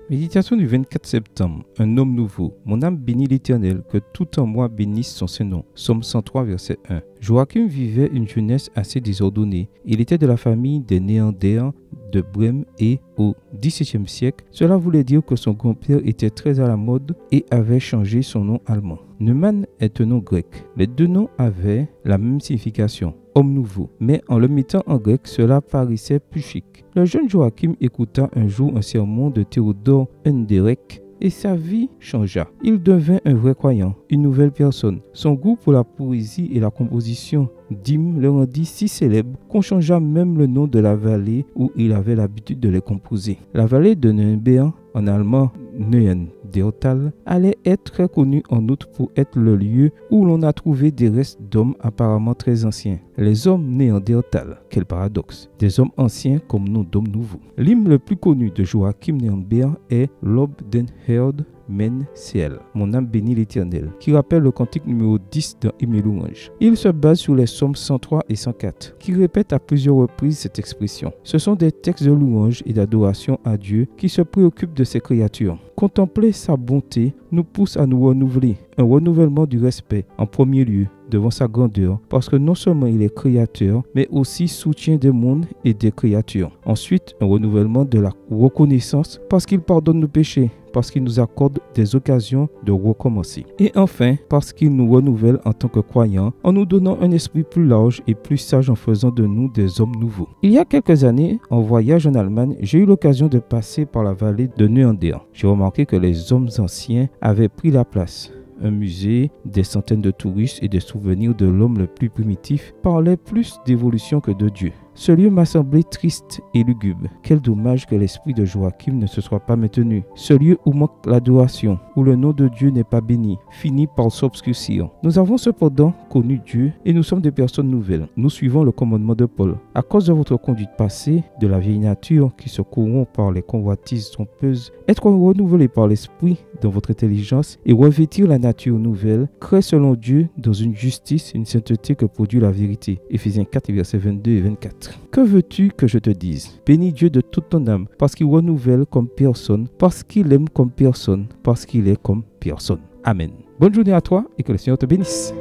Méditation du 24 septembre. Un homme nouveau. Mon âme bénit l'Éternel, que tout en moi bénisse son Saint-Nom. Psaume 103, verset 1. Joachim vivait une jeunesse assez désordonnée. Il était de la famille des Néandéens de Brême et au XVIIe siècle, cela voulait dire que son grand-père était très à la mode et avait changé son nom allemand. Neumann est un nom grec. Les deux noms avaient la même signification, homme nouveau, mais en le mettant en grec, cela paraissait plus chic. Le jeune Joachim écouta un jour un sermon de Théodore Henderek et sa vie changea. Il devint un vrai croyant, une nouvelle personne. Son goût pour la poésie et la composition d'hymnes le rendit si célèbre qu'on changea même le nom de la vallée où il avait l'habitude de les composer. La vallée de Neuenberg, en allemand Neuendeotal, allait être très connue en outre pour être le lieu où l'on a trouvé des restes d'hommes apparemment très anciens. Les hommes Néandertal, quel paradoxe, des hommes anciens comme nous d'hommes nouveaux. L'hymne le plus connu de Joachim Neuenberg est Lob den Herrn Men Ciel, mon âme bénit l'Éternel, qui rappelle le cantique numéro 10 dans Hymne et louange. Il se base sur les psaumes 103 et 104, qui répètent à plusieurs reprises cette expression. Ce sont des textes de louange et d'adoration à Dieu qui se préoccupent de ses créatures. Contempler sa bonté nous pousse à nous renouveler, un renouvellement du respect en premier lieu devant sa grandeur, parce que non seulement il est créateur, mais aussi soutien des mondes et des créatures. Ensuite, un renouvellement de la reconnaissance, parce qu'il pardonne nos péchés, parce qu'il nous accorde des occasions de recommencer. Et enfin, parce qu'il nous renouvelle en tant que croyants, en nous donnant un esprit plus large et plus sage en faisant de nous des hommes nouveaux. Il y a quelques années, en voyage en Allemagne, j'ai eu l'occasion de passer par la vallée de Neuendeotal. J'ai remarqué que les hommes anciens avaient pris la place. Un musée, des centaines de touristes et des souvenirs de l'homme le plus primitif parlaient plus d'évolution que de Dieu. Ce lieu m'a semblé triste et lugubre. Quel dommage que l'esprit de Joachim ne se soit pas maintenu. Ce lieu où manque l'adoration, où le nom de Dieu n'est pas béni, finit par s'obscurcir. Nous avons cependant connu Dieu et nous sommes des personnes nouvelles. Nous suivons le commandement de Paul. À cause de votre conduite passée, de la vieille nature qui se corrompt par les convoitises trompeuses, être renouvelé par l'esprit dans votre intelligence et revêtir la nature nouvelle, crée selon Dieu dans une justice, une sainteté que produit la vérité. Éphésiens 4, versets 22 et 24. Que veux-tu que je te dise? Bénis Dieu de toute ton âme, parce qu'il renouvelle comme personne, parce qu'il aime comme personne, parce qu'il est comme personne. Amen. Bonne journée à toi et que le Seigneur te bénisse.